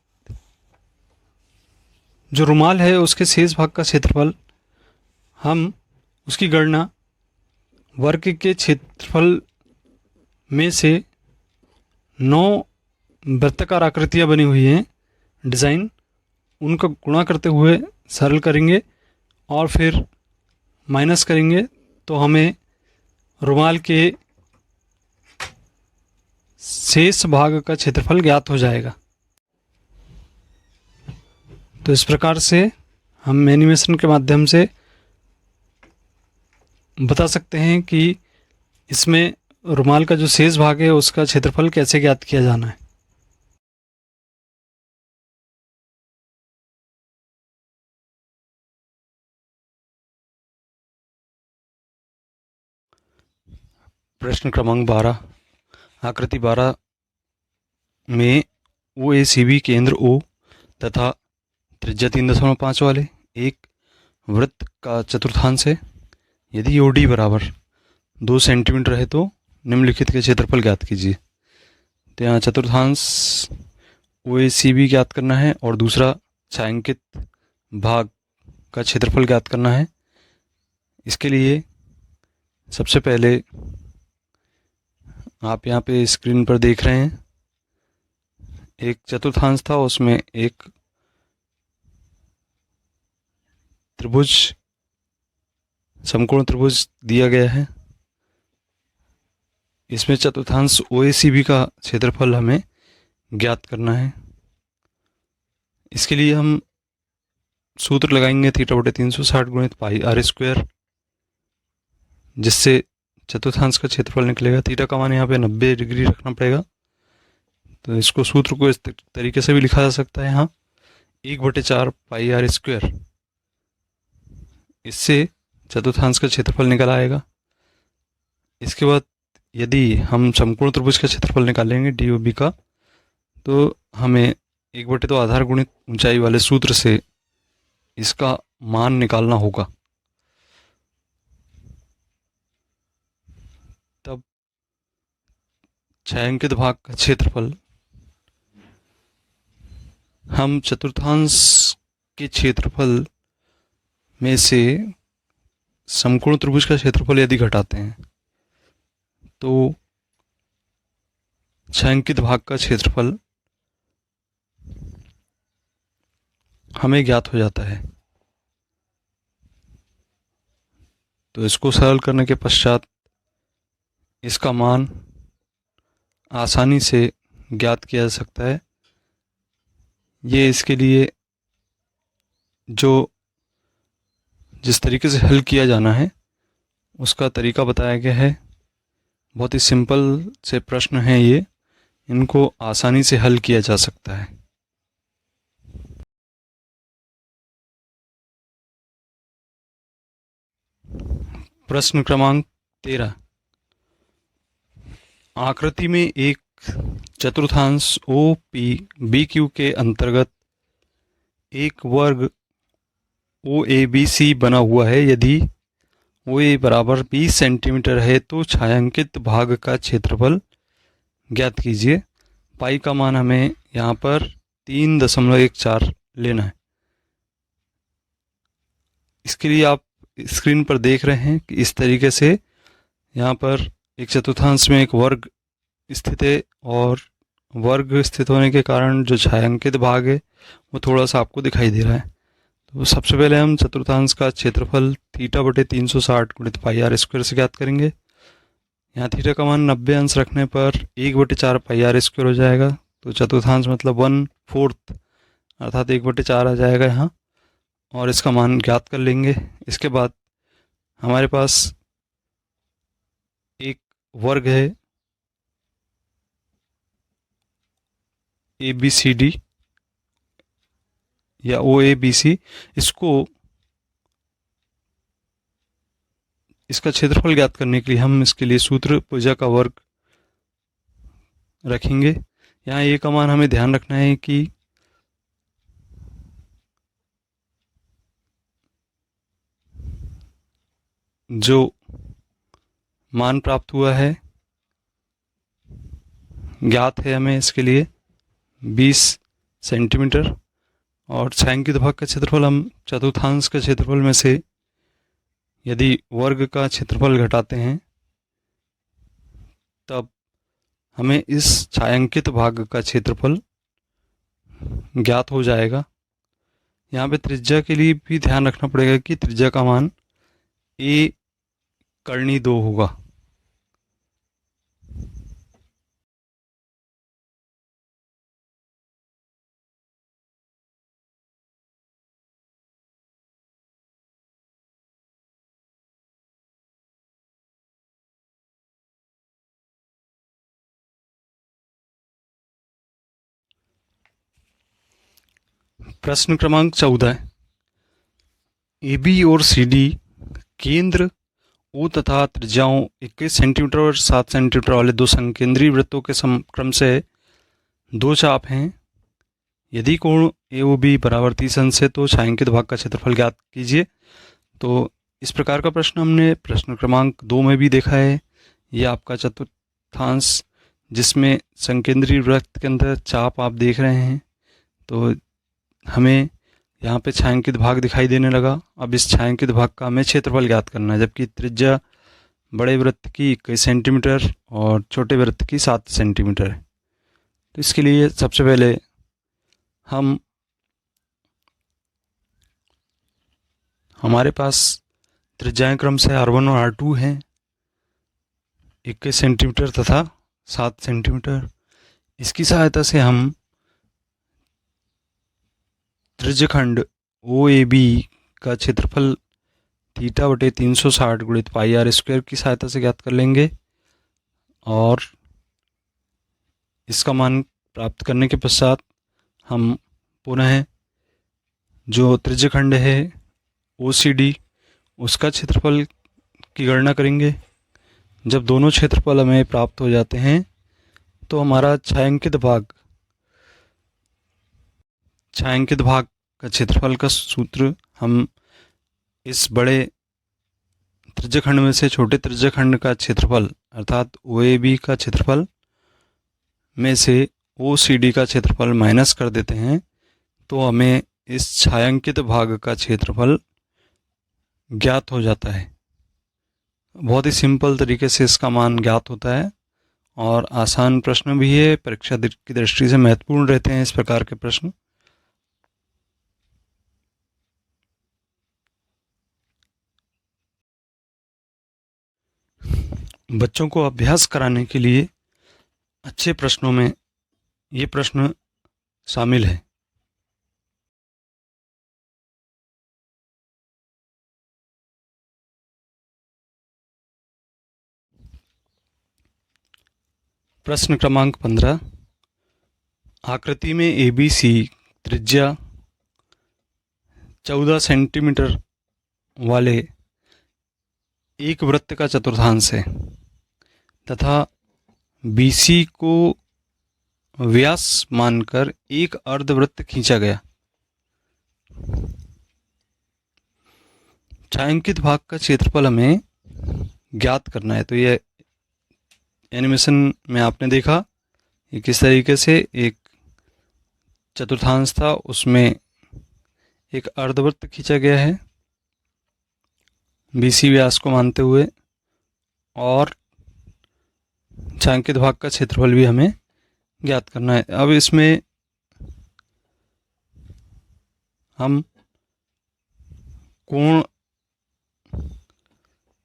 जो रुमाल है उसके शेष भाग का क्षेत्रफल, हम उसकी गणना वर्ग के क्षेत्रफल में से 9 वृत्ताकार आकृतियाँ बनी हुई हैं डिज़ाइन, उनका गुणा करते हुए सरल करेंगे और फिर माइनस करेंगे, तो हमें रुमाल के शेष भाग का क्षेत्रफल ज्ञात हो जाएगा। तो इस प्रकार से हम एनिमेशन के माध्यम से बता सकते हैं कि इसमें रुमाल का जो शेष भाग है उसका क्षेत्रफल कैसे ज्ञात किया जाना है। प्रश्न क्रमांक 12। आकृति 12 में OACB केंद्र O तथा त्रिज्या 3.5 वाले एक वृत्त का चतुर्थांश है। यदि OD बराबर 2 सेंटीमीटर है तो निम्नलिखित के क्षेत्रफल ज्ञात कीजिए। तो यहाँ चतुर्थांश OACB ज्ञात करना है और दूसरा छायांकित भाग का क्षेत्रफल ज्ञात करना है। इसके लिए सबसे पहले आप यहाँ पे स्क्रीन पर देख रहे हैं, एक चतुर्थांश था, उसमें एक त्रिभुज, समकोण त्रिभुज दिया गया है। इसमें चतुर्थांश OACB का क्षेत्रफल हमें ज्ञात करना है। इसके लिए हम सूत्र लगाएंगे θ/360 गुणित पाई r स्क्वायर, जिससे चतुर्थांश का क्षेत्रफल निकलेगा। थीटा का मान यहाँ पे 90 डिग्री रखना पड़ेगा। तो इसको सूत्र को इस तरीके से भी लिखा जा सकता है, यहाँ 1/4 पाई r स्क्वायर। इससे चतुर्थांश का क्षेत्रफल निकल आएगा। इसके बाद यदि हम समकोण त्रिभुज का क्षेत्रफल निकालेंगे DOB का, तो हमें 1/2 आधार गुणित ऊंचाई वाले सूत्र से इसका मान निकालना होगा। तब छायांकित भाग का क्षेत्रफल हम चतुर्थांश के क्षेत्रफल में से समकोण त्रिभुज का क्षेत्रफल यदि घटाते हैं तो छायांकित भाग का क्षेत्रफल हमें ज्ञात हो जाता है। तो इसको सरल करने के पश्चात इसका मान आसानी से ज्ञात किया जा सकता है। ये इसके लिए जिस तरीके से हल किया जाना है उसका तरीका बताया गया है। बहुत ही सिंपल से प्रश्न हैं ये, इनको आसानी से हल किया जा सकता है। प्रश्न क्रमांक 13। आकृति में एक चतुर्थांश OPBQ के अंतर्गत एक वर्ग OABC बना हुआ है। यदि OA बराबर 20 सेंटीमीटर है तो छायांकित भाग का क्षेत्रफल ज्ञात कीजिए। पाई का मान हमें यहाँ पर 3.14 लेना है। इसके लिए आप स्क्रीन पर देख रहे हैं कि इस तरीके से यहाँ पर एक चतुर्थांश में एक वर्ग स्थित है और वर्ग स्थित होने के कारण जो छायांकित भाग है वो थोड़ा सा आपको दिखाई दे रहा है। तो सबसे पहले हम चतुर्थांश का क्षेत्रफल θ/360 गुणित पाई r स्क्वायर से ज्ञात करेंगे। यहाँ थीटा का मान 90 अंश रखने पर 1/4 पाई r स्क्वायर हो जाएगा। तो चतुर्थांश मतलब 1/4 अर्थात 1/4 आ जाएगा यहाँ, और इसका मान ज्ञात कर लेंगे। इसके बाद हमारे पास एक वर्ग है ABCD या OABC। इसका क्षेत्रफल ज्ञात करने के लिए हम इसके लिए सूत्र भुजा का वर्ग रखेंगे। यहाँ A का मान हमें ध्यान रखना है कि जो मान प्राप्त हुआ है ज्ञात है हमें इसके लिए 20 सेंटीमीटर, और छायांकित भाग का क्षेत्रफल हम चतुर्थांश के क्षेत्रफल में से यदि वर्ग का क्षेत्रफल घटाते हैं तब हमें इस छायांकित भाग का क्षेत्रफल ज्ञात हो जाएगा। यहाँ पे त्रिज्या के लिए भी ध्यान रखना पड़ेगा कि त्रिज्या का मान A करनी 2 होगा। प्रश्न क्रमांक 14। AB और CD केंद्र ओ तथा त्रिज्याओं 21 सेंटीमीटर और 7 सेंटीमीटर वाले दो संकेंद्रीय वृत्तों के क्रम से दो चाप हैं। यदि कोण ए ओ बी बराबर 30 अंश है तो छायांकित भाग का क्षेत्रफल ज्ञात कीजिए। तो इस प्रकार का प्रश्न हमने प्रश्न क्रमांक 2 में भी देखा है। ये आपका चतुर्थांश जिसमें संकेंद्रीय वृत्त के अंदर चाप आप देख रहे हैं। तो हमें यहाँ पे छायांकित भाग दिखाई देने लगा। अब इस छायांकित भाग का हमें क्षेत्रफल ज्ञात करना है, जबकि त्रिज्या बड़े वृत्त की 21 सेंटीमीटर और छोटे वृत्त की 7 सेंटीमीटर है। तो इसके लिए सबसे पहले हम हमारे पास त्रिज्याएं क्रम से R1 और R2 हैं, 21 सेंटीमीटर तथा 7 सेंटीमीटर। इसकी सहायता से हम त्रिज्यखंड ओ ए बी का क्षेत्रफल थीटा बटे 360 गुणित पाई आर स्क्वायर की सहायता से ज्ञात कर लेंगे। और इसका मान प्राप्त करने के पश्चात हम पुनः जो त्रिज्यखंड है ओ सी डी उसका क्षेत्रफल की गणना करेंगे। जब दोनों क्षेत्रफल हमें प्राप्त हो जाते हैं तो हमारा छायांकित भाग का क्षेत्रफल का सूत्र हम इस बड़े त्रिज्यखंड में से छोटे त्रिज्यखंड का क्षेत्रफल अर्थात ओ ए बी का क्षेत्रफल में से ओ सी डी का क्षेत्रफल माइनस कर देते हैं, तो हमें इस छायांकित भाग का क्षेत्रफल ज्ञात हो जाता है। बहुत ही सिंपल तरीके से इसका मान ज्ञात होता है और आसान प्रश्न भी है, परीक्षा की दृष्टि से महत्वपूर्ण रहते हैं इस प्रकार के प्रश्न। बच्चों को अभ्यास कराने के लिए अच्छे प्रश्नों में ये प्रश्न शामिल है। प्रश्न क्रमांक 15, आकृति में ए बी सी त्रिज्या 14 सेंटीमीटर वाले एक वृत्त का चतुर्थांश है तथा बी सी को व्यास मानकर एक अर्धवृत्त खींचा गया। छायांकित भाग का क्षेत्रफल हमें ज्ञात करना है। तो ये एनिमेशन में आपने देखा कि किस तरीके से एक चतुर्थांश था, उसमें एक अर्धवृत्त खींचा गया है बीसी व्यास को मानते हुए, और छायांकित भाग का क्षेत्रफल भी हमें ज्ञात करना है। अब इसमें हम कोण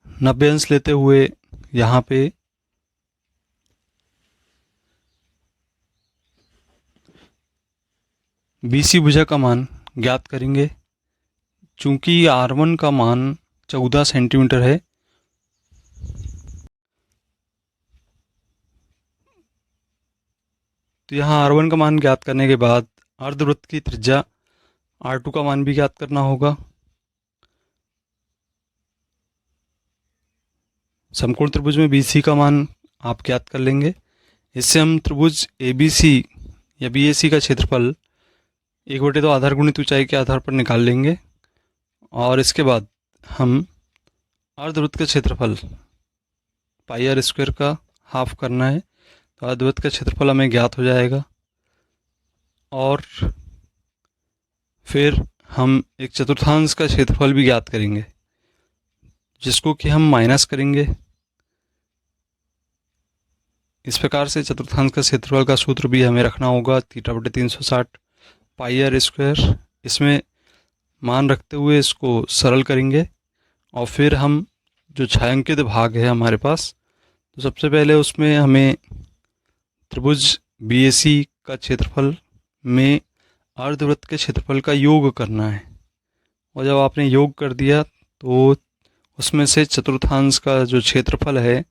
90 अंश लेते हुए यहाँ पे बीसी भुजा का मान ज्ञात करेंगे। चूंकि R1 का मान 14 सेंटीमीटर है, तो यहाँ R1 का मान ज्ञात करने के बाद अर्धवृत्त की त्रिज्या R2 का मान भी ज्ञात करना होगा। समकोण त्रिभुज में BC का मान आप ज्ञात कर लेंगे। इससे हम त्रिभुज ABC या BAC का क्षेत्रफल 1/2 आधार गुणित ऊंचाई के आधार पर निकाल लेंगे। और इसके बाद हम अर्धवृत्त का क्षेत्रफल पाई आर स्क्वायर का हाफ करना है, तो अर्धवृत्त का क्षेत्रफल हमें ज्ञात हो जाएगा। और फिर हम एक चतुर्थांश का क्षेत्रफल भी ज्ञात करेंगे, जिसको कि हम माइनस करेंगे। इस प्रकार से चतुर्थांश का क्षेत्रफल का सूत्र भी हमें रखना होगा, थीटा बटे 360 पाई आर स्क्वायर। इसमें मान रखते हुए इसको सरल करेंगे और फिर हम जो छायांकित भाग है हमारे पास, तो सबसे पहले उसमें हमें त्रिभुज BAC का क्षेत्रफल में अर्धवृत्त के क्षेत्रफल का योग करना है। और जब आपने योग कर दिया तो उसमें से चतुर्थांश का जो क्षेत्रफल है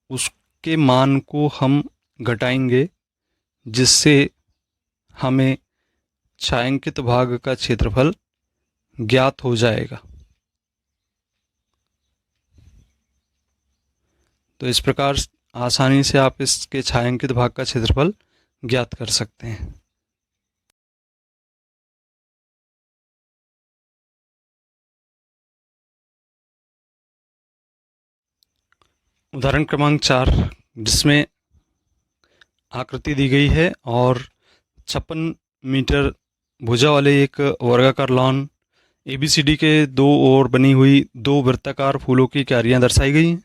उसके मान को हम घटाएंगे, जिससे हमें छायांकित भाग का क्षेत्रफल ज्ञात हो जाएगा। तो इस प्रकार आसानी से आप इसके छायांकित भाग का क्षेत्रफल ज्ञात कर सकते हैं। उदाहरण क्रमांक 4, जिसमें आकृति दी गई है और 56 मीटर भुजा वाले एक वर्गाकार लॉन ABCD के दो ओर बनी हुई दो वृत्ताकार फूलों की क्यारियां दर्शाई गई हैं।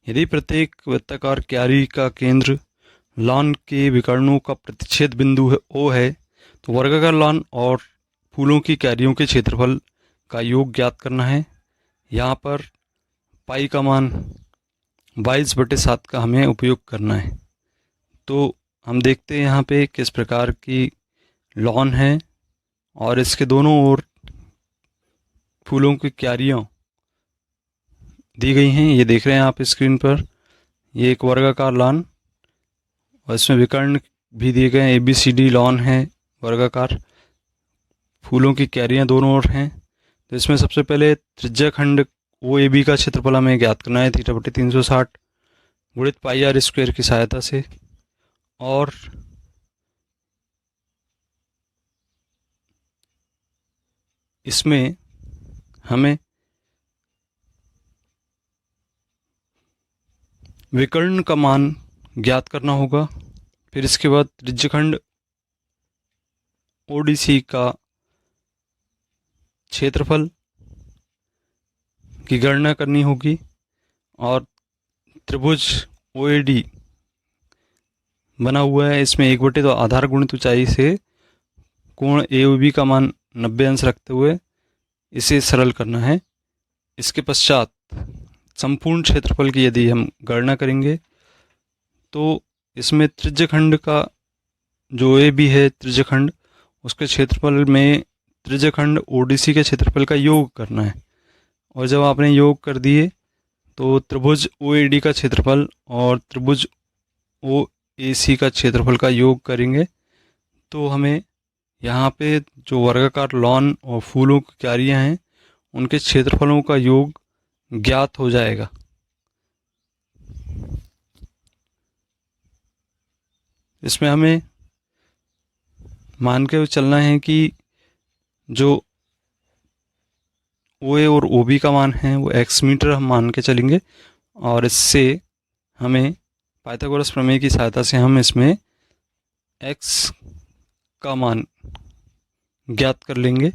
यदि प्रत्येक वृत्ताकार क्यारी का केंद्र लॉन के विकर्णों का प्रतिच्छेद बिंदु O है, तो वर्गाकार लॉन और फूलों की क्यारियों के क्षेत्रफल का योग ज्ञात करना है। यहाँ पर पाई का मान 22/7 का हमें उपयोग करना है। तो हम देखते हैं यहाँ पे किस प्रकार की लॉन है और इसके दोनों ओर फूलों की क्यारियाँ दी गई हैं। ये देख रहे हैं आप स्क्रीन पर, ये एक वर्गाकार लॉन और इसमें विकर्ण भी दिए गए हैं। ABCD लॉन है वर्गाकार, फूलों की क्यारियाँ दोनों ओर हैं। तो इसमें सबसे पहले त्रिज्या खंड OAB का क्षेत्रफल हमें ज्ञात करना है θ/360 गुणित πr² की सहायता से, और इसमें हमें विकर्ण का मान ज्ञात करना होगा। फिर इसके बाद त्रिज्यखंड ODC का क्षेत्रफल की गणना करनी होगी, और त्रिभुज OAD बना हुआ है, इसमें 1/2 तो आधार गुणित ऊंचाई से कोण AOB का मान 90 अंश रखते हुए इसे सरल करना है। इसके पश्चात संपूर्ण क्षेत्रफल की यदि हम गणना करेंगे तो इसमें त्रिज्यखंड का जो AB है त्रिज्यखंड, उसके क्षेत्रफल में त्रिज्यखंड ODC के क्षेत्रफल का योग करना है। और जब आपने योग कर दिए तो त्रिभुज OAD का क्षेत्रफल और त्रिभुज OAC का क्षेत्रफल का योग करेंगे तो हमें यहाँ पे जो वर्गाकार लॉन और फूलों की क्यारियाँ हैं उनके क्षेत्रफलों का योग ज्ञात हो जाएगा। इसमें हमें मान के चलना है कि जो OA और OB का मान है वो x मीटर हम मान के चलेंगे, और इससे हमें पाइथागोरस प्रमेय की सहायता से हम इसमें x का मान ज्ञात कर लेंगे।